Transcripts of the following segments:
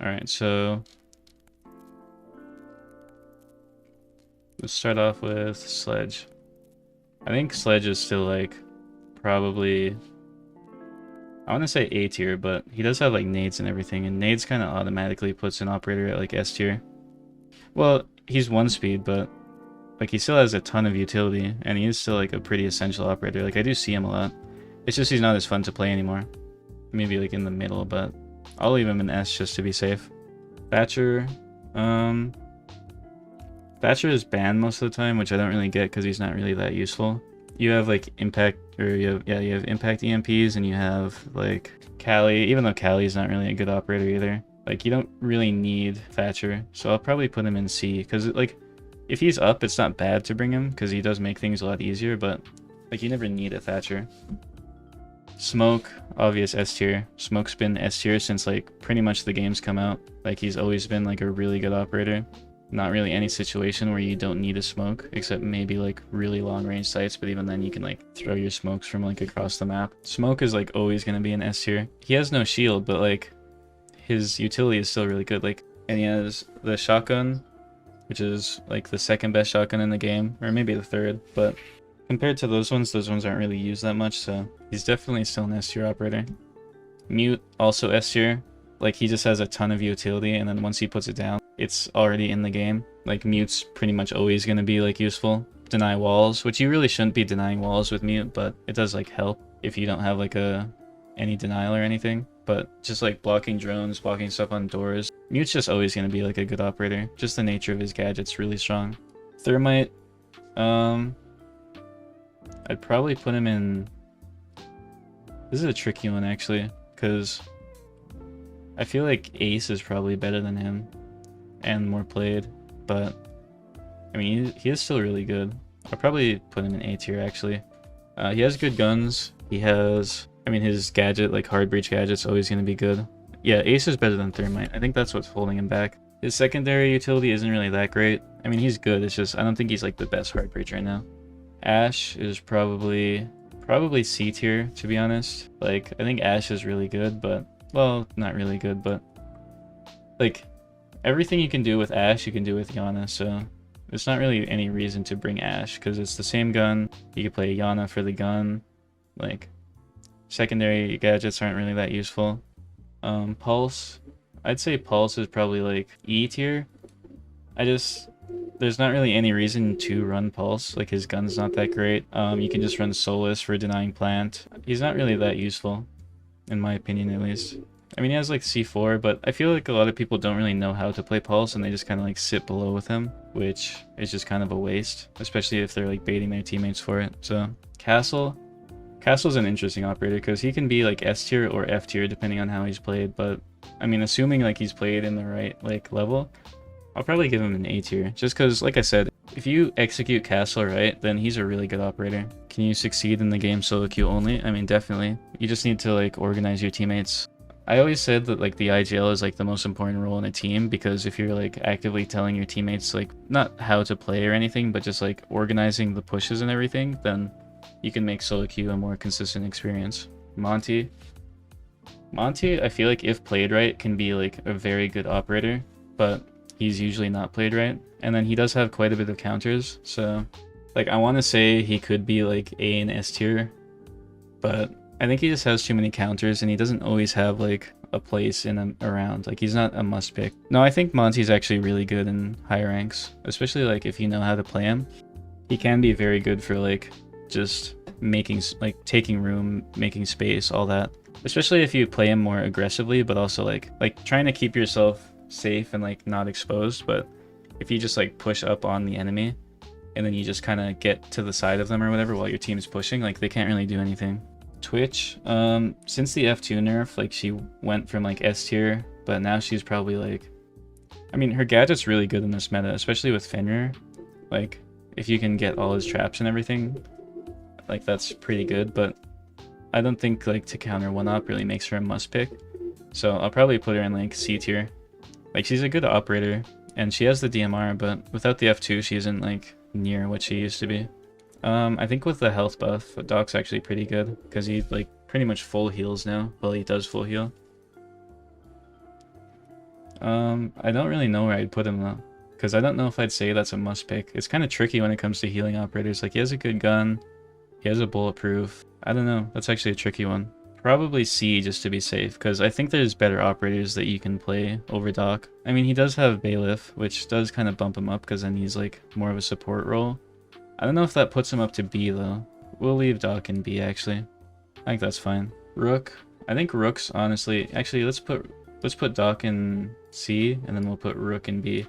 Alright, so let's start off with Sledge. I think Sledge is still like probably, I want to say A tier, but he does have like nades and everything, and nades kind of automatically puts an operator at like S tier. Well, he's 1 speed, but like he still has a ton of utility, and he is still like a pretty essential operator. Like I do see him a lot. It's just he's not as fun to play anymore. Maybe like in the middle, but I'll leave him in S just to be safe. Thatcher, Thatcher is banned most of the time, which I don't really get because he's not really that useful. You have like impact, or you have impact EMPs, and you have like Kali, even though Kali is not really a good operator either. Like you don't really need Thatcher, so I'll probably put him in C, because like if he's up, it's not bad to bring him because he does make things a lot easier, but like you never need a Thatcher. Smoke, obvious S tier. Smoke's been S tier since like pretty much the game's come out. Like he's always been like a really good operator. Not really any situation where you don't need a smoke, except maybe like really long range sites, but even then you can like throw your smokes from like across the map. Smoke is like always going to be an S tier. He has no shield, but like his utility is still really good. Like, and he has the shotgun, which is like the 2nd best shotgun in the game, or maybe the 3rd, but compared to those ones aren't really used that much, so he's definitely still an S tier operator. Mute, also S tier. Like he just has a ton of utility, and then once he puts it down, it's already in the game. Like Mute's pretty much always going to be like useful. Deny walls, which you really shouldn't be denying walls with Mute, but it does like help if you don't have like any denial or anything. But just like blocking drones, blocking stuff on doors, Mute's just always going to be like a good operator. Just the nature of his gadget's really strong. Thermite, I'd probably put him in... This is a tricky one actually, because I feel like Ace is probably better than him and more played, but I mean he is still really good. I'll probably put him in A tier actually. He has good guns. He has, I mean his gadget, like hard breach gadget's always going to be good. Yeah, Ace is better than Thermite. I think that's what's holding him back. His secondary utility isn't really that great. I mean he's good, it's just I don't think he's like the best hard breach right now. Ash is probably C tier, to be honest. Like I think Ash is really good, but well, not really good, but like everything you can do with Ash you can do with Yana, so there's not really any reason to bring Ash because it's the same gun. You can play Yana for the gun. Like secondary gadgets aren't really that useful. Pulse, I'd say Pulse is probably like E tier. There's not really any reason to run Pulse. Like his gun's not that great. You can just run Solus for denying plant. He's not really that useful, in my opinion at least. I mean he has like C4, but I feel like a lot of people don't really know how to play Pulse and they just kind of like sit below with him, which is just kind of a waste, especially if they're like baiting their teammates for it. So Castle's an interesting operator because he can be like S tier or F tier depending on how he's played, but I mean assuming like he's played in the right like level, I'll probably give him an A tier, just because, like I said, if you execute Castle right, then he's a really good operator. Can you succeed in the game solo queue only? I mean, definitely. You just need to, like, organize your teammates. I always said that, like, the IGL is, like, the most important role in a team, because if you're, like, actively telling your teammates, like, not how to play or anything, but just, like, organizing the pushes and everything, then you can make solo queue a more consistent experience. Monty, I feel like, if played right, can be, like, a very good operator, but he's usually not played right, and then he does have quite a bit of counters, so like I want to say he could be like A and S tier, but I think he just has too many counters and he doesn't always have like a place in a round. Like he's not a must pick. No, I think Monty's actually really good in high ranks, especially like if you know how to play him. He can be very good for like just making, like taking room, making space, all that, especially if you play him more aggressively, but also like trying to keep yourself safe and like not exposed. But if you just like push up on the enemy and then you just kind of get to the side of them or whatever while your team's pushing, like they can't really do anything. Twitch, since the F2 nerf, like she went from like S tier, but now she's probably like, I mean her gadget's really good in this meta, especially with Fenrir. Like if you can get all his traps and everything, like that's pretty good, but I don't think like to counter 1-op really makes her a must pick, so I'll probably put her in like C tier. Like she's a good operator and she has the DMR, but without the F2 she isn't like near what she used to be. I think with the health buff, Doc's actually pretty good because he like pretty much full heals now. Well, he does full heal. I don't really know where I'd put him though, because I don't know if I'd say that's a must pick. It's kind of tricky when it comes to healing operators. Like, he has a good gun, he has a bulletproof. I don't know, that's actually a tricky one. Probably C just to be safe, because I think there's better operators that you can play over Doc. I mean, he does have Bailiff, which does kind of bump him up, because then he's like more of a support role. I don't know if that puts him up to B though. We'll leave Doc in B actually. I think that's fine. Rook. I think Rook's honestly... Actually, let's put Doc in C, and then we'll put Rook in B.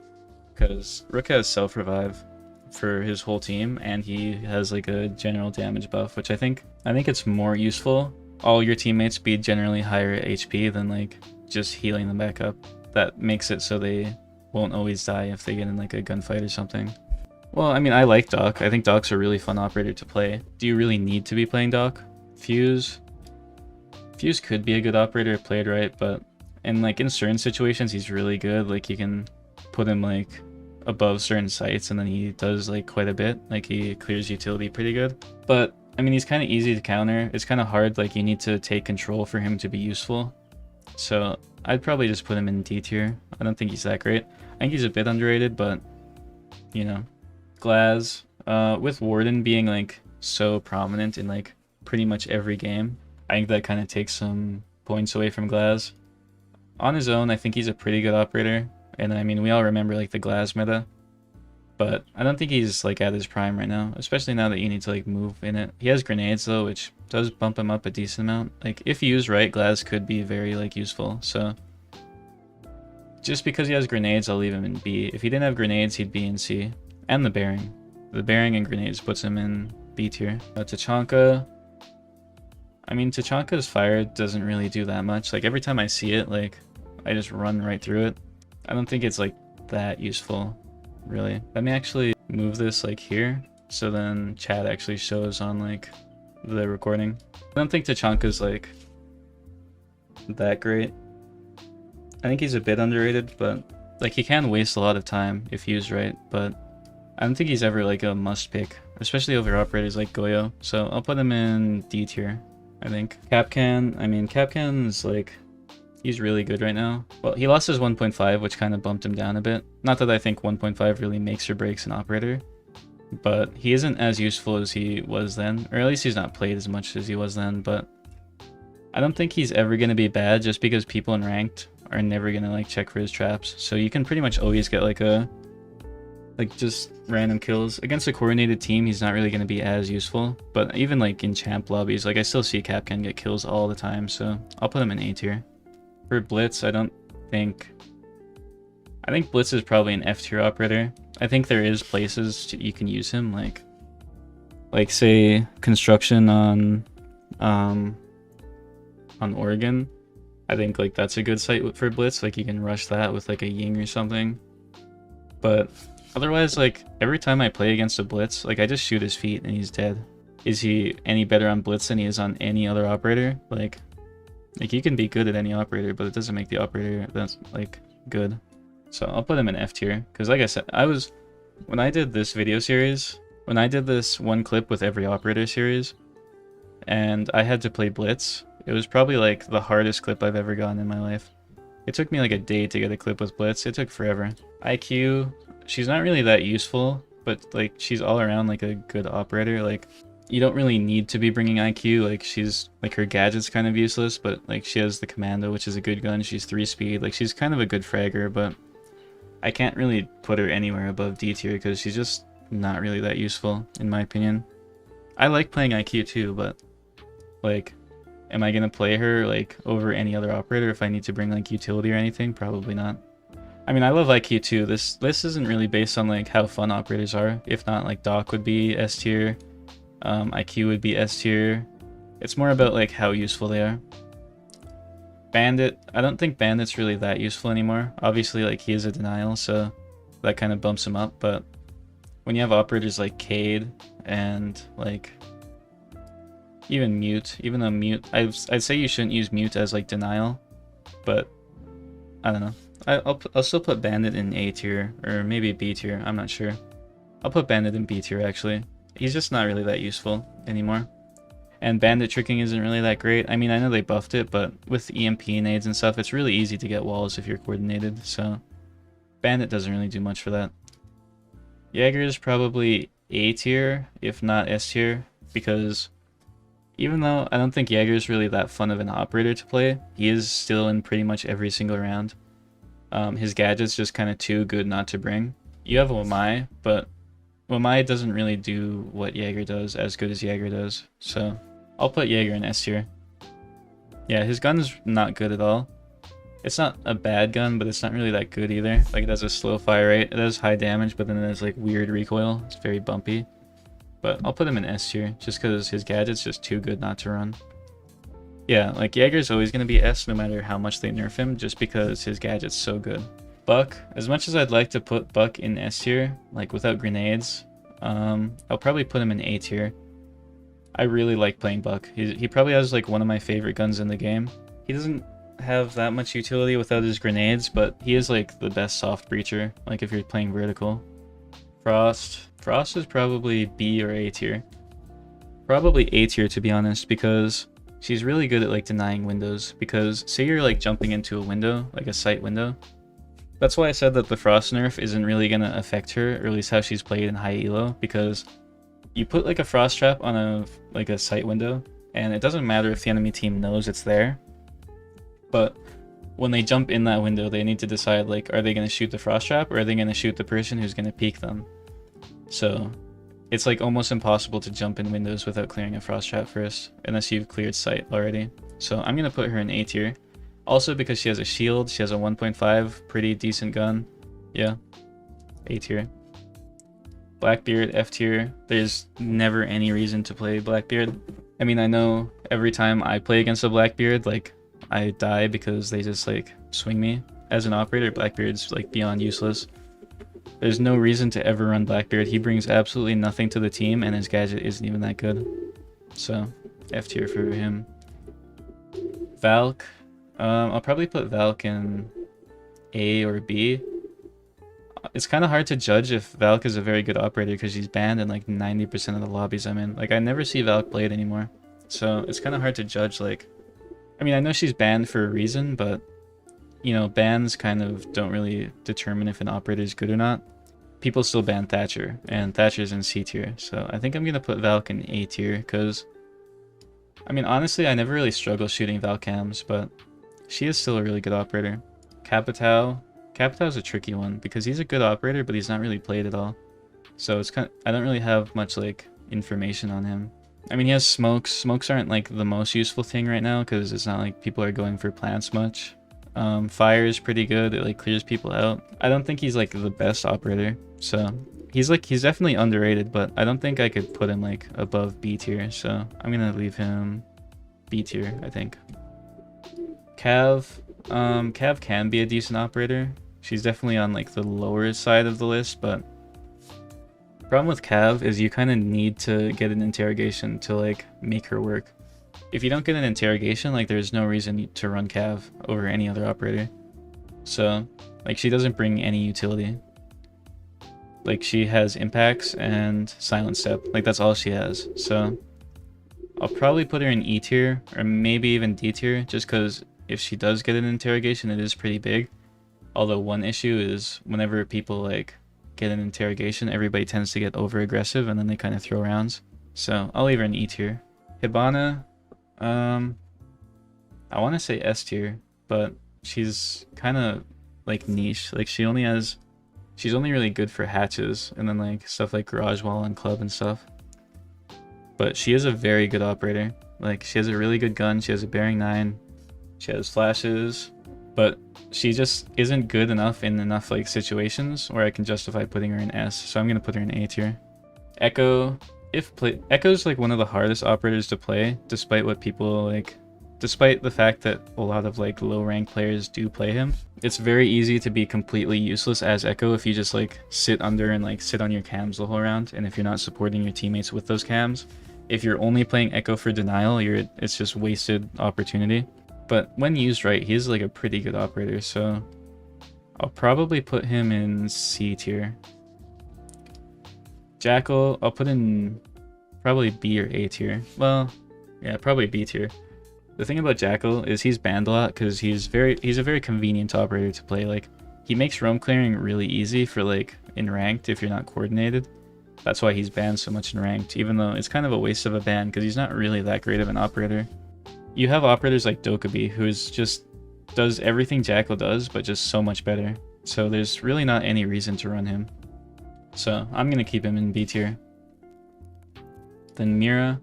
Because Rook has self-revive for his whole team, and he has like a general damage buff, which I think it's more useful. All your teammates be generally higher HP than like just healing them back up. That makes it so they won't always die if they get in like a gunfight or something. Well, I mean, I like Doc. I think Doc's a really fun operator to play. Do you really need to be playing Doc? Fuse could be a good operator if played right, but in certain situations he's really good. Like, you can put him like above certain sites and then he does like quite a bit. Like, he clears utility pretty good. But I mean, he's kind of easy to counter. It's kind of hard, like you need to take control for him to be useful. So I'd probably just put him in D tier. I don't think he's that great. I think he's a bit underrated, but you know. Glaz, with Warden being like so prominent in like pretty much every game, I think that kind of takes some points away from Glaz. On his own, I think he's a pretty good operator, and I mean, we all remember like the Glaz meta, but I don't think he's like at his prime right now, especially now that you need to like move in it. He has grenades though, which does bump him up a decent amount. Like, if used right, Glaz could be very like useful. So just because he has grenades, I'll leave him in B. If he didn't have grenades, he'd be in C. And the bearing. The bearing and grenades puts him in B tier. Tachanka. I mean, Tachanka's fire doesn't really do that much. Like, every time I see it, like, I just run right through it. I don't think it's like that useful, really. Let me actually move this like here, so then chat actually shows on like the recording. I don't think Tachanka's like that great. I think he's a bit underrated, but like, he can waste a lot of time if used right, but I don't think he's ever like a must pick, especially over operators like Goyo. So I'll put him in D tier, I think. Capcan, I mean, Capcan's like, he's really good right now. Well, he lost his 1.5, which kind of bumped him down a bit. Not that I think 1.5 really makes or breaks an operator, but he isn't as useful as he was then, or at least he's not played as much as he was then. But I don't think he's ever going to be bad, just because people in ranked are never going to like check for his traps. So you can pretty much always get like just random kills. Against a coordinated team, he's not really going to be as useful, but even like in champ lobbies, like I still see Capcan get kills all the time, so I'll put him in A tier. For Blitz, I think Blitz is probably an F tier operator. I think there is places you can use him, like say construction on Oregon. I think like that's a good site for Blitz. Like, you can rush that with like a Ying or something. But otherwise, like, every time I play against a Blitz, like, I just shoot his feet and he's dead. Is he any better on Blitz than he is on any other operator? Like you can be good at any operator, but it doesn't make the operator that's like good. So I'll put him in F tier, because like I said, when I did this video series, when I did this one clip with every operator series, and I had to play Blitz, it was probably like the hardest clip I've ever gotten in my life. It took me like a day to get a clip with Blitz. It took forever. IQ, she's not really that useful, but like, she's all around like a good operator. Like, you don't really need to be bringing IQ. Like, she's like, her gadget's kind of useless, but like, she has the commando, which is a good gun. She's 3 speed. Like, she's kind of a good fragger, but I can't really put her anywhere above D tier because she's just not really that useful, in my opinion. I like playing IQ too, but like, am I gonna play her like over any other operator if I need to bring like utility or anything? Probably not. I mean, I love IQ too. This list isn't really based on like how fun operators are. If not, like Doc would be S tier, IQ would be S tier. It's more about like how useful they are. Bandit, I don't think Bandit's really that useful anymore. Obviously, like, he is a denial, so that kind of bumps him up. But when you have operators like Cade and like even Mute, even though Mute, I'd say you shouldn't use Mute as like denial, but I don't know. I'll still put Bandit in A tier, or maybe B tier, I'm not sure. I'll put Bandit in B tier actually. He's just not really that useful anymore. And bandit tricking isn't really that great. I mean, I know they buffed it, but with EMP nades and stuff, it's really easy to get walls if you're coordinated, so bandit doesn't really do much for that. Jaeger is probably A tier, if not S tier, because even though I don't think Jaeger is really that fun of an operator to play, he is still in pretty much every single round. His gadget's just kind of too good not to bring. You have Wamai, but Wamai doesn't really do what Jaeger does as good as Jaeger does, so I'll put Jaeger in S tier. Yeah, his gun's not good at all. It's not a bad gun, but it's not really that good either. Like, it has a slow fire rate, it has high damage, but then it has like weird recoil. It's very bumpy. But I'll put him in S tier, just because his gadget's just too good not to run. Yeah, like Jaeger's always going to be S no matter how much they nerf him, just because his gadget's so good. Buck, as much as I'd like to put Buck in S tier, like without grenades, I'll probably put him in A tier. I really like playing Buck. He probably has like one of my favorite guns in the game. He doesn't have that much utility without his grenades, but he is like the best soft breacher, like if you're playing vertical. Frost is probably B or A tier. Probably A tier, to be honest, because she's really good at like denying windows. Because say you're like jumping into a window, like a sight window. That's why I said that the Frost nerf isn't really gonna affect her, or at least how she's played in high elo, because you put like a Frost trap on a sight window, and it doesn't matter if the enemy team knows it's there. But when they jump in that window, they need to decide, like, are they going to shoot the Frost Trap, or are they going to shoot the person who's going to peek them? So it's like almost impossible to jump in windows without clearing a Frost Trap first, unless you've cleared sight already. So I'm going to put her in A tier. Also because she has a shield, she has a 1.5, pretty decent gun. Yeah, A tier. Blackbeard, F tier. There's never any reason to play Blackbeard. I mean, I know every time I play against a Blackbeard, like, I die because they just like swing me. As an operator, Blackbeard's like beyond useless. There's no reason to ever run Blackbeard. He brings absolutely nothing to the team, and his gadget isn't even that good. So F tier for him. Valk, I'll probably put Valk in A or B. It's kind of hard to judge if Valk is a very good operator because she's banned in like 90% of the lobbies I'm in. Like, I never see Valk played anymore, so it's kind of hard to judge. Like, I mean, I know she's banned for a reason, but, you know, bans kind of don't really determine if an operator is good or not. People still ban Thatcher, and Thatcher's in C tier, so I think I'm going to put Valk in A tier, because, I mean, honestly, I never really struggle shooting Valcams, but she is still a really good operator. Capitau's a tricky one, because he's a good operator, but he's not really played at all. So it's kind of, I don't really have much, like, information on him. I mean, he has smokes. Smokes aren't like the most useful thing right now because it's not like people are going for plants much. Fire is pretty good. It like clears people out. I don't think he's like the best operator. So he's definitely underrated, but I don't think I could put him like above B tier. So I'm gonna leave him B tier, I think. Cav can be a decent operator. She's definitely on like the lower side of the list, but problem with Cav is you kind of need to get an interrogation to like make her work. If you don't get an interrogation, like there's no reason to run Cav over any other operator. So like she doesn't bring any utility. Like she has impacts and silent step. Like that's all she has. So I'll probably put her in E tier or maybe even D tier, just because if she does get an interrogation, it is pretty big. Although one issue is whenever people like get an interrogation, everybody tends to get over aggressive and then they kind of throw rounds. So I'll leave her in E tier. Hibana, I want to say S tier, but she's kind of like niche. Like she's only really good for hatches and then like stuff like garage wall and club and stuff. But she is a very good operator. Like she has a really good gun. She has a bearing 9. She has flashes, but she just isn't good enough in enough like situations where I can justify putting her in S. So I'm gonna put her in A tier. Echo, Echo's like one of the hardest operators to play, despite what people like, despite the fact that a lot of like low rank players do play him. It's very easy to be completely useless as Echo if you just like sit under and like sit on your cams the whole round, and if you're not supporting your teammates with those cams. If you're only playing Echo for denial, it's just wasted opportunity. But when used right, he's like a pretty good operator, so I'll probably put him in C tier. Jackal, I'll put in probably B or A tier. Well, Yeah, probably B tier. The thing about Jackal is he's banned a lot because he's a very convenient operator to play. Like, he makes roam clearing really easy for like in ranked if you're not coordinated. That's why he's banned so much in ranked, even though it's kind of a waste of a ban because he's not really that great of an operator. You have operators like Dokkaebi, who's just does everything Jackal does, but just so much better. So there's really not any reason to run him. So I'm gonna keep him in B tier. Then Mira.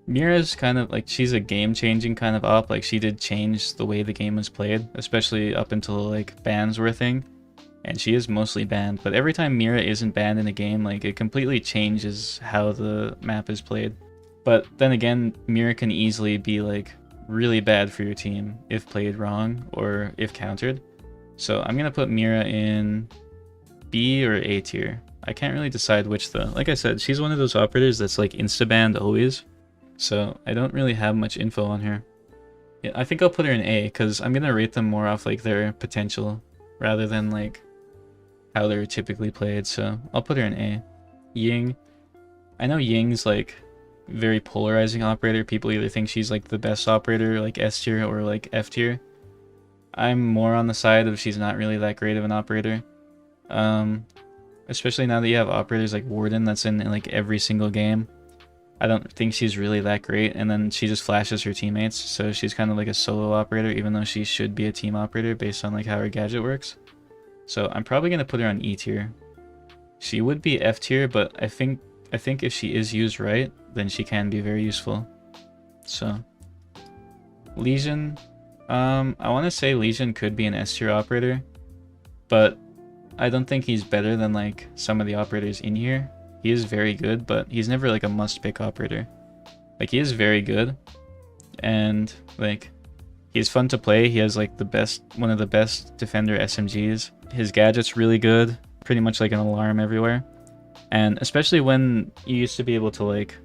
Mira's kind of like, she's a game-changing kind of op. Like, she did change the way the game was played, especially up until like bans were a thing. And she is mostly banned, but every time Mira isn't banned in a game, like, it completely changes how the map is played. But then again, Mira can easily be like really bad for your team if played wrong or if countered. So I'm gonna put Mira in B or A tier. I can't really decide which though. Like I said, she's one of those operators that's like insta-banned always. So I don't really have much info on her. Yeah, I think I'll put her in A because I'm gonna rate them more off like their potential rather than like how they're typically played. So I'll put her in A. Ying. I know Ying's like very polarizing operator. People either think she's like the best operator, like S tier or like F tier. I'm more on the side of she's not really that great of an operator. Especially now that you have operators like Warden that's in like every single game. I don't think she's really that great, and then she just flashes her teammates, so she's kind of like a solo operator, even though she should be a team operator based on like how her gadget works. So I'm probably gonna put her on E tier. She would be F tier, but I think if she is used right, then she can be very useful. So Lesion, I want to say Lesion could be an S tier operator, but I don't think he's better than like some of the operators in here. He is very good, but he's never like a must-pick operator. Like, he is very good, and like he's fun to play. He has like one of the best defender SMGs. His gadget's really good, pretty much like an alarm everywhere. And especially when you used to be able to like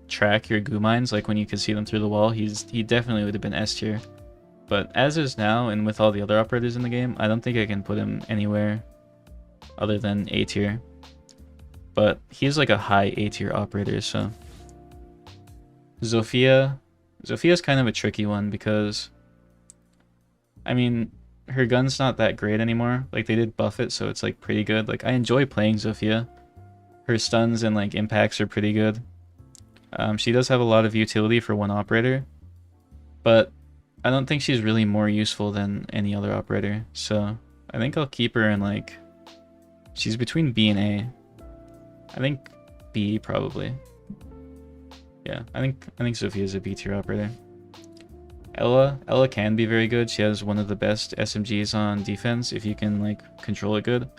track your goo mines, like when you could see them through the wall, he definitely would have been S tier. But as is now, and with all the other operators in the game, I don't think I can put him anywhere other than A tier. But he's like a high A tier operator, so. Zofia. Zofia's kind of a tricky one because, I mean, her gun's not that great anymore. Like, they did buff it, so it's like pretty good. Like, I enjoy playing Zofia. Her stuns and like impacts are pretty good. She does have a lot of utility for one operator, but I don't think she's really more useful than any other operator. So I think I'll keep her in like, she's between B and A. I think B probably. Yeah, I think Zofia is a B tier operator. Ella can be very good. She has one of the best SMGs on defense if you can like control it good.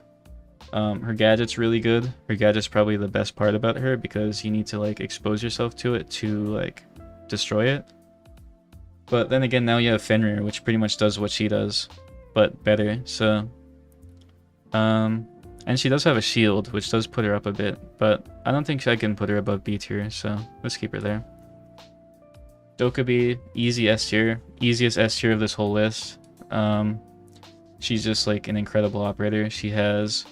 Her gadget's really good. Her gadget's probably the best part about her because you need to like expose yourself to it to like destroy it. But then again, now you have Fenrir, which pretty much does what she does, but better. So, and she does have a shield, which does put her up a bit, but I don't think I can put her above B tier, so let's keep her there. Dokkaebi, easy S tier, easiest S tier of this whole list. She's just like an incredible operator. She has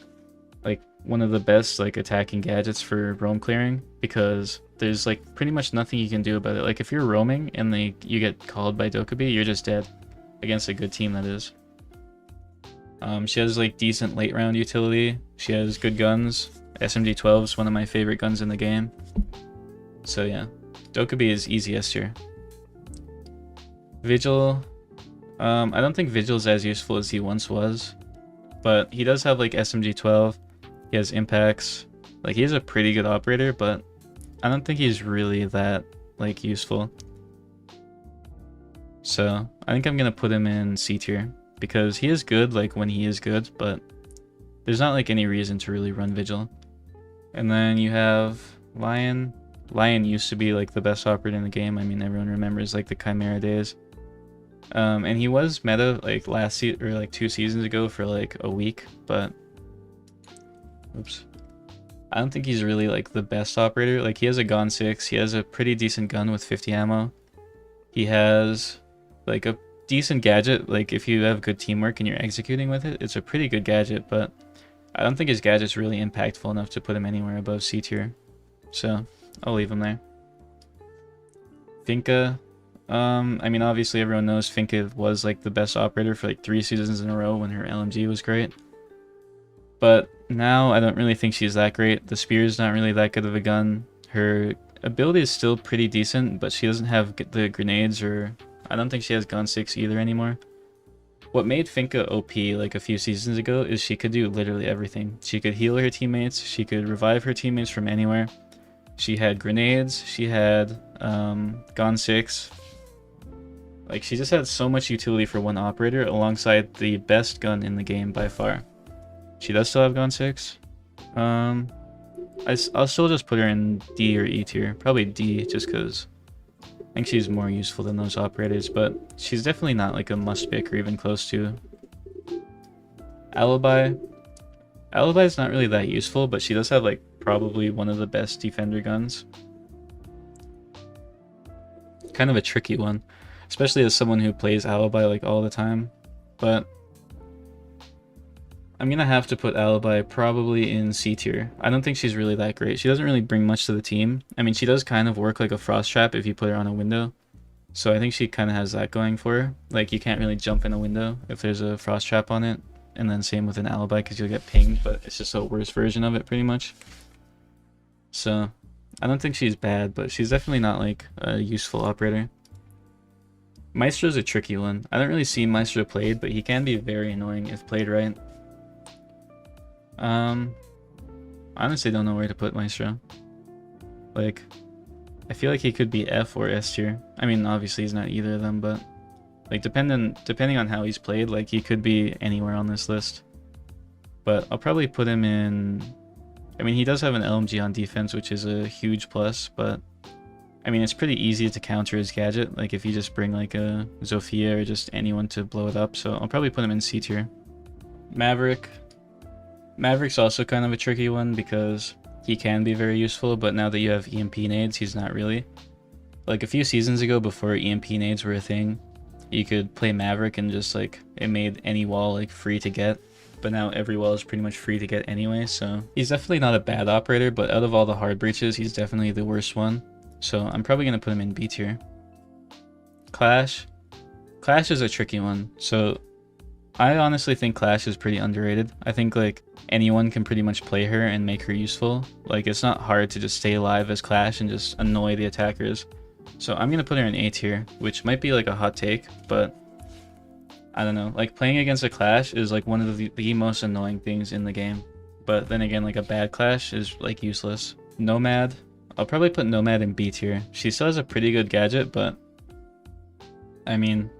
like one of the best like attacking gadgets for roam clearing because there's like pretty much nothing you can do about it. Like, if you're roaming and you get called by Dokkaebi, you're just dead against a good team, that is. She has like decent late round utility. She has good guns. SMG-12 is one of my favorite guns in the game. So yeah, Dokkaebi is easy S tier. Vigil, I don't think Vigil's as useful as he once was, but he does have like SMG-12. He has impacts. Like, he's a pretty good operator, but I don't think he's really that like useful. So I think I'm gonna put him in C tier because he is good like when he is good, but there's not like any reason to really run Vigil. And then you have Lion. Lion used to be like the best operator in the game. I mean, everyone remembers like the Chimera days. And he was meta like last season or like 2 seasons ago for like a week, but oops. I don't think he's really like the best operator. Like, he has a Gon 6, he has a pretty decent gun with 50 ammo. He has like a decent gadget. Like, if you have good teamwork and you're executing with it, it's a pretty good gadget, but I don't think his gadget's really impactful enough to put him anywhere above C tier. So I'll leave him there. Finka. I mean, obviously everyone knows Finka was like the best operator for like 3 seasons in a row when her LMG was great. But now I don't really think she's that great. The spear's not really that good of a gun. Her ability is still pretty decent, but she doesn't have the grenades, or I don't think she has gun 6 either anymore. What made Finka OP like a few seasons ago is she could do literally everything. She could heal her teammates, she could revive her teammates from anywhere. She had grenades, she had gun 6. Like, she just had so much utility for one operator alongside the best gun in the game by far. She does still have gun 6. I'll still just put her in D or E tier. Probably D, just because I think she's more useful than those operators, but she's definitely not like a must pick or even close to. Alibi. Alibi is not really that useful, but she does have like probably one of the best defender guns. Kind of a tricky one, especially as someone who plays Alibi like all the time, but I'm gonna have to put Alibi probably in C tier. I don't think she's really that great. She doesn't really bring much to the team. I mean, she does kind of work like a frost trap if you put her on a window. So I think she kind of has that going for her. Like, you can't really jump in a window if there's a frost trap on it. And then same with an Alibi because you'll get pinged, but it's just a worse version of it pretty much. So I don't think she's bad, but she's definitely not like a useful operator. Maestro's a tricky one. I don't really see Maestro played, but he can be very annoying if played right. I honestly don't know where to put Maestro. Like, I feel like he could be F or S tier. I mean, obviously he's not either of them, but like depending on how he's played, like he could be anywhere on this list. But I'll probably put him in. I mean, he does have an LMG on defense, which is a huge plus, but I mean, it's pretty easy to counter his gadget, like if you just bring like a Zofia or just anyone to blow it up. So I'll probably put him in C tier. Maverick. Maverick's also kind of a tricky one because he can be very useful, but now that you have EMP nades, he's not really. Like a few seasons ago, before EMP nades were a thing, you could play Maverick and just like, it made any wall like free to get. But now every wall is pretty much free to get anyway, so he's definitely not a bad operator, but out of all the hard breaches, he's definitely the worst one. So I'm probably going to put him in B tier. Clash. Clash is a tricky one. So I honestly think Clash is pretty underrated. I think like anyone can pretty much play her and make her useful. Like, it's not hard to just stay alive as Clash and just annoy the attackers. So I'm gonna put her in A tier, which might be like a hot take, but I don't know. Like, playing against a Clash is like one of the most annoying things in the game. But then again, like a bad Clash is like useless. Nomad. I'll probably put Nomad in B tier. She still has a pretty good gadget, but I mean,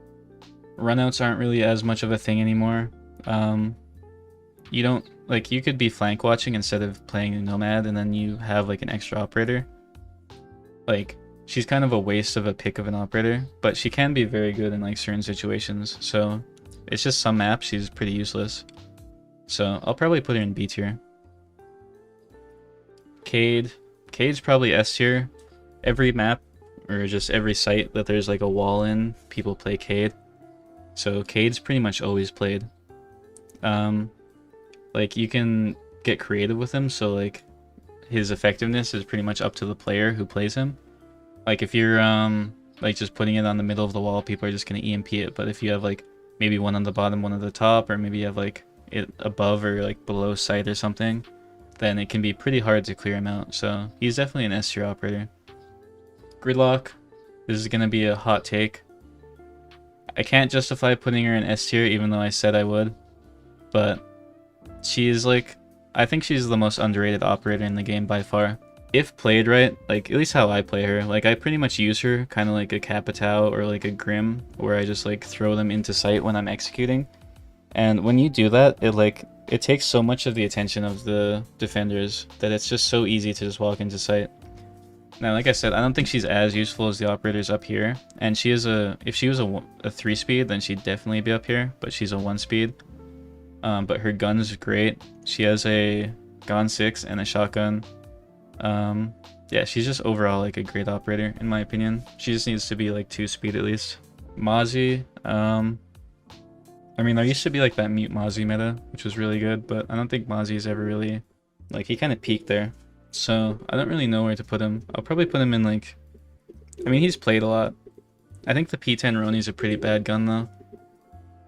runouts aren't really as much of a thing anymore. You don't, like, you could be flank watching instead of playing a Nomad, and then you have like an extra operator. Like, she's kind of a waste of a pick of an operator, but she can be very good in like certain situations. So it's just some maps she's pretty useless. So I'll probably put her in B tier. Cade. Cade's probably S tier. Every map, or just every site that there's like a wall in, people play Cade. So Cade's pretty much always played. Like, you can get creative with him, so like his effectiveness is pretty much up to the player who plays him. Like, if you're like just putting it on the middle of the wall, people are just gonna EMP it. But if you have like maybe one on the bottom, one at the top, or maybe you have like it above or like below sight or something, then it can be pretty hard to clear him out. So he's definitely an S tier operator. Gridlock. This is gonna be a hot take. I can't justify putting her in S tier even though I said I would, but she's like, I think she's the most underrated operator in the game by far. If played right, like at least how I play her, like I pretty much use her kind of like a Capitao or like a Grim, where I just like throw them into sight when I'm executing. And when you do that, it takes so much of the attention of the defenders that it's just so easy to just walk into sight. Now, like I said, I don't think she's as useful as the operators up here, and she is if she was a 3-speed, then she'd definitely be up here, but she's a 1-speed. But her gun's great. She has a gun 6 and a shotgun. Yeah, she's just overall like a great operator in my opinion. She just needs to be like 2-speed at least. Mozzie, I mean, there used to be like that mute Mozzie meta, which was really good, but I don't think Mozzie's ever really, like, he kind of peaked there. So I don't really know where to put him. I'll probably put him in like I mean, he's played a lot. I think the P10 Roni is a pretty bad gun though.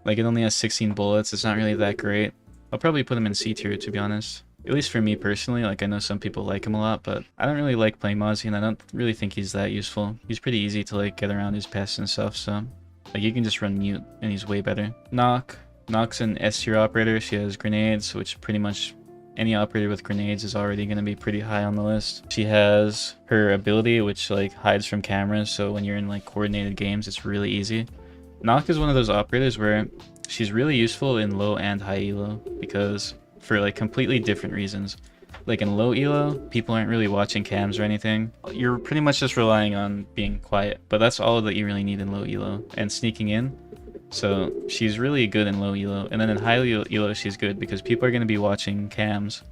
Like, it only has 16 bullets. It's not really that great. I'll probably put him in C tier, to be honest. At least for me personally. Like, I know some people like him a lot, but I don't really like playing Mozzie, and I don't really think he's that useful. He's pretty easy to, like, get around his pests and stuff, so... Like, you can just run mute, and he's way better. Nokk. Nokk's an S tier operator. She has grenades, which pretty much any operator with grenades is already going to be pretty high on the list. She has her ability, which, like, hides from cameras, so when you're in, like, coordinated games, it's really easy. Nokk is one of those operators where she's really useful in low and high elo, because for, like, completely different reasons. Like, in low elo, people aren't really watching cams or anything. You're pretty much just relying on being quiet, but that's all that you really need in low elo, and sneaking in. So she's really good in low elo, and then in high elo she's good because people are going to be watching cams,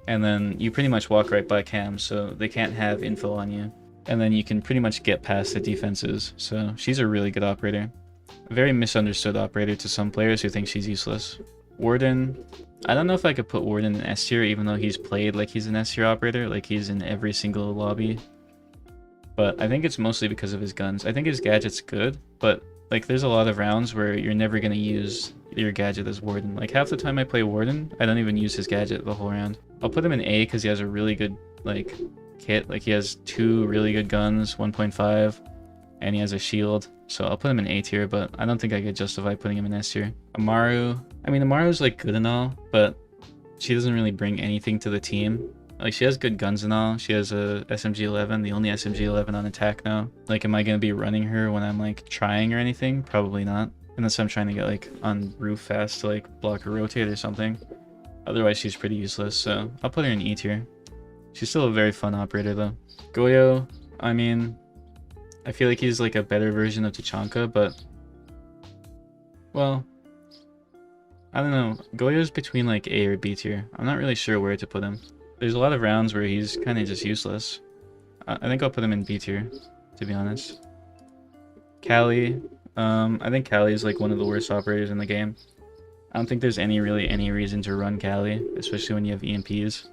and then you pretty much walk right by cams, so they can't have info on you, and then you can pretty much get past the defenses. So she's a really good operator. A very misunderstood operator to some players who think she's useless. Warden, I don't know if I could put Warden in S tier, even though he's played like he's an S tier operator, like he's in every single lobby. But I think it's mostly because of his guns. I think his gadget's good, but like there's a lot of rounds where you're never going to use your gadget as Warden. Like half the time I play Warden, I don't even use his gadget the whole round. I'll put him in A because he has a really good like kit. Like he has 2 really good guns, 1.5, and he has a shield. So I'll put him in A tier, but I don't think I could justify putting him in S tier. Amaru, I mean Amaru's like good and all, but she doesn't really bring anything to the team. Like, she has good guns and all. She has a SMG-11, the only SMG-11 on attack now. Like, am I going to be running her when I'm, like, trying or anything? Probably not. Unless I'm trying to get, like, on roof fast to, like, block or rotate or something. Otherwise, she's pretty useless, so I'll put her in E tier. She's still a very fun operator, though. Goyo, I mean, I feel like he's, like, a better version of Tachanka, but... Well... I don't know. Goyo's between, like, A or B tier. I'm not really sure where to put him. There's a lot of rounds where he's kind of just useless. I think I'll put him in B tier, to be honest. Callie. I think Callie is like one of the worst operators in the game. I don't think there's really any reason to run Callie, especially when you have EMPs.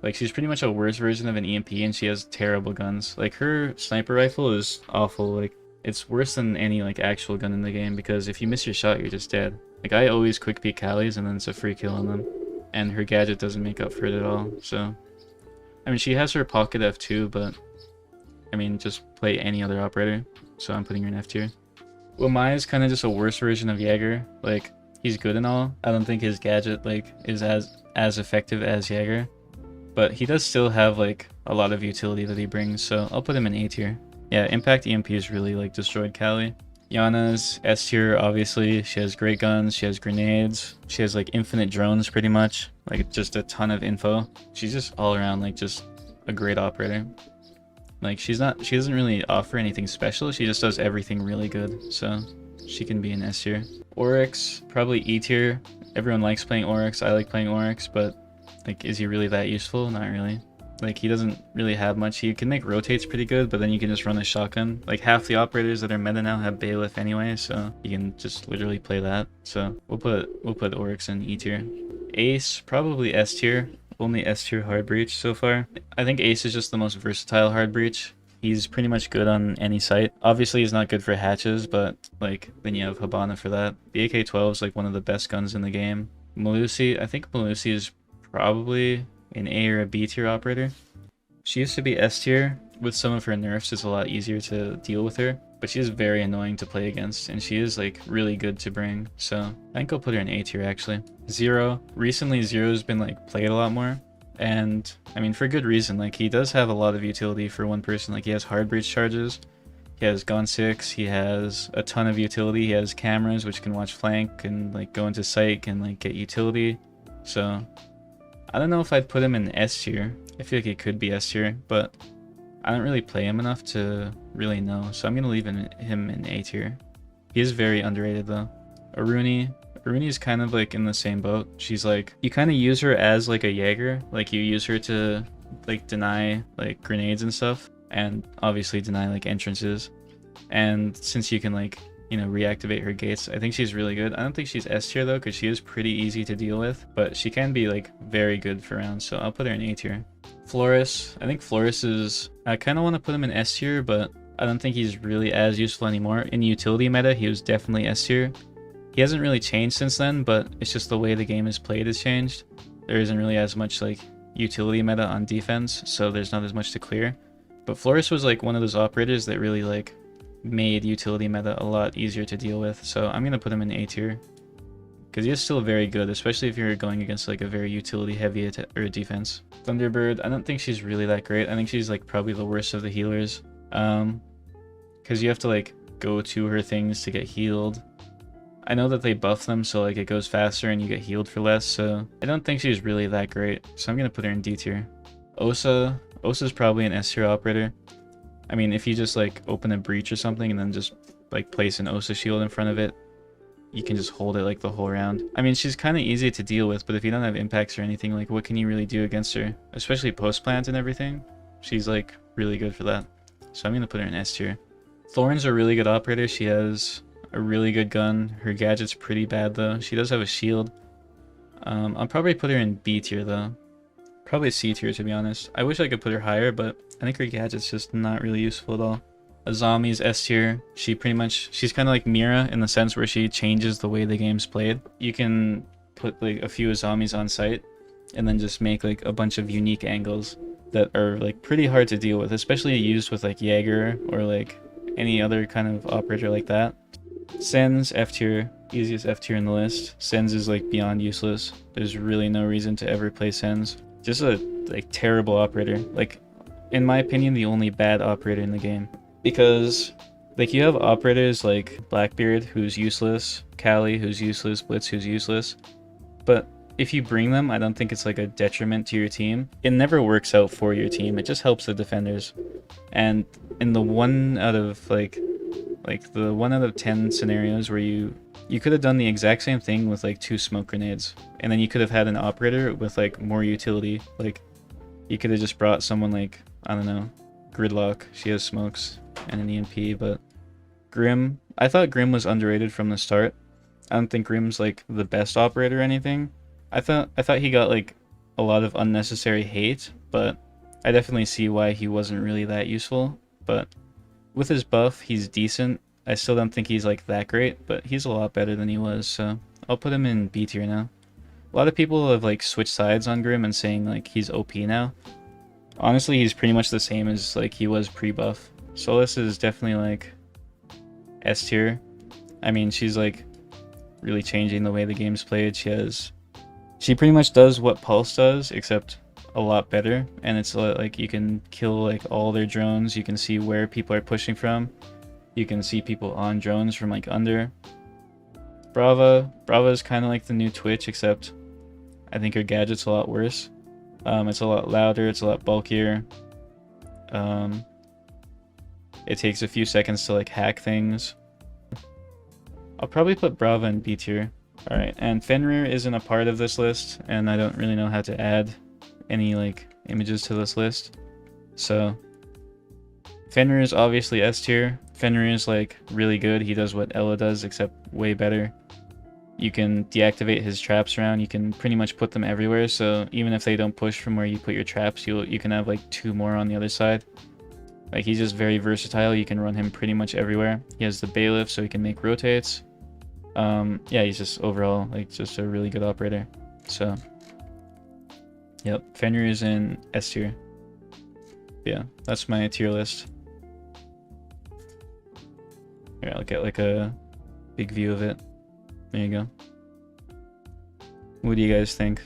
Like, she's pretty much a worse version of an EMP, and she has terrible guns. Like, her sniper rifle is awful. Like, it's worse than any, like, actual gun in the game, because if you miss your shot, you're just dead. Like, I always quick peek Callie's, and then it's a free kill on them. And her gadget doesn't make up for it at all, so... I mean, she has her pocket F2, but... I mean, just play any other operator, so I'm putting her in F tier. Wamai is kind of just a worse version of Jaeger. Like, he's good and all. I don't think his gadget, like, is as effective as Jaeger. But he does still have, like, a lot of utility that he brings, so I'll put him in A tier. Yeah, Impact EMP has really, like, destroyed Callie. Yana's S tier, obviously. She has great guns, she has grenades, she has like infinite drones pretty much, like just a ton of info. She's just all around like just a great operator. Like she doesn't really offer anything special, she just does everything really good, so she can be an S tier. Oryx, probably E tier. Everyone likes playing Oryx, I like playing Oryx, but like is he really that useful? Not really. Like, he doesn't really have much. He can make rotates pretty good, but then you can just run a shotgun. Like, half the operators that are meta now have Bailiff anyway, so you can just literally play that. So, we'll put Oryx in E tier. Ace, probably S tier. Only S tier hard breach so far. I think Ace is just the most versatile hard breach. He's pretty much good on any site. Obviously, he's not good for hatches, but, like, then you have Habana for that. The AK-12 is, like, one of the best guns in the game. Melusi, I think Melusi is probably... an A or a B tier operator. She used to be S tier. With some of her nerfs, it's a lot easier to deal with her, but she is very annoying to play against, and she is like really good to bring, so I think I'll put her in A tier actually. Zero. Recently Zero's been like played a lot more, and I mean for good reason. Like he does have a lot of utility for one person. Like he has hard breach charges, he has Gon 6, he has a ton of utility, he has cameras which can watch flank and like go into sight and like get utility, so I don't know if I'd put him in S tier. I feel like he could be S tier, but I don't really play him enough to really know, so I'm going to leave him in A tier. He is very underrated though. Aruni is kind of like in the same boat. She's like, you kind of use her as like a Jaeger. Like you use her to like deny like grenades and stuff, and obviously deny like entrances. And since you can like, you know, reactivate her gates, I think she's really good. I don't think she's S tier though, because she is pretty easy to deal with, but she can be like very good for rounds, so I'll put her in A tier. Flores, I think Flores is, I kind of want to put him in S tier, but I don't think he's really as useful anymore. In utility meta, he was definitely S tier. He hasn't really changed since then, but it's just the way the game is played has changed. There isn't really as much like utility meta on defense, so there's not as much to clear. But Flores was like one of those operators that really like made utility meta a lot easier to deal with. So I'm gonna put him in A tier because he is still very good, especially if you're going against like a very utility heavy or defense. Thunderbird, I don't think she's really that great. I think she's like probably the worst of the healers, because you have to like go to her things to get healed. I know that they buff them so like it goes faster and you get healed for less, so I don't think she's really that great. So I'm gonna put her in D tier. Osa's probably an S tier operator. I mean, if you just like open a breach or something and then just like place an Osa shield in front of it, you can just hold it like the whole round. I mean, she's kind of easy to deal with, but if you don't have impacts or anything, like what can you really do against her? Especially post plant and everything. She's like really good for that. So I'm gonna put her in S tier. Thorn's a really good operator. She has a really good gun. Her gadget's pretty bad though. She does have a shield. I'll probably put her in B tier though. Probably C tier to be honest. I wish I could put her higher, but I think her gadget's just not really useful at all. Azami's S tier. She's kind of like Mira in the sense where she changes the way the game's played. You can put like a few Azamis on site and then just make like a bunch of unique angles that are like pretty hard to deal with, especially used with like Jaeger or like any other kind of operator like that. Sens, F tier, easiest F tier in the list. Sens is like beyond useless. There's really no reason to ever play Sens. Just a like terrible operator. Like in my opinion, the only bad operator in the game. Because like you have operators like Blackbeard who's useless, Kali who's useless, Blitz who's useless. But if you bring them, I don't think it's like a detriment to your team. It never works out for your team. It just helps the defenders. And in the 1 out of the 1 out of 10 scenarios where you could have done the exact same thing with like 2 smoke grenades, and then you could have had an operator with like more utility. Like you could have just brought someone like, I don't know, Gridlock. She has smokes and an EMP, but Grim, I thought Grim was underrated from the start. I don't think Grim's like the best operator or anything. I thought he got like a lot of unnecessary hate, but I definitely see why he wasn't really that useful. But with his buff, he's decent. I still don't think he's like that great, but he's a lot better than he was, so I'll put him in B tier now. A lot of people have like switched sides on Grim and saying like he's OP now. Honestly, he's pretty much the same as like he was pre-buff. Solis is definitely like S tier. I mean, she's like really changing the way the game's played. She pretty much does what Pulse does, except a lot better. And it's like you can kill like all their drones. You can see where people are pushing from. You can see people on drones from like under. Brava is kind of like the new Twitch, except I think her gadget's a lot worse. It's a lot louder. It's a lot bulkier. It takes a few seconds to like hack things. I'll probably put Brava in B tier. Alright, and Fenrir isn't a part of this list, and I don't really know how to add any like images to this list. So Fenrir is obviously S tier. Fenrir is like really good. He does what Ella does, except way better. You can deactivate his traps around. You can pretty much put them everywhere, so even if they don't push from where you put your traps, you can have like 2 more on the other side. Like he's just very versatile. You can run him pretty much everywhere. He has the bailiff, so he can make rotates. Yeah, he's just overall like just a really good operator. So yep, Fenrir is in S tier. Yeah, that's my tier list. Here, I'll get like a big view of it. There you go. What do you guys think?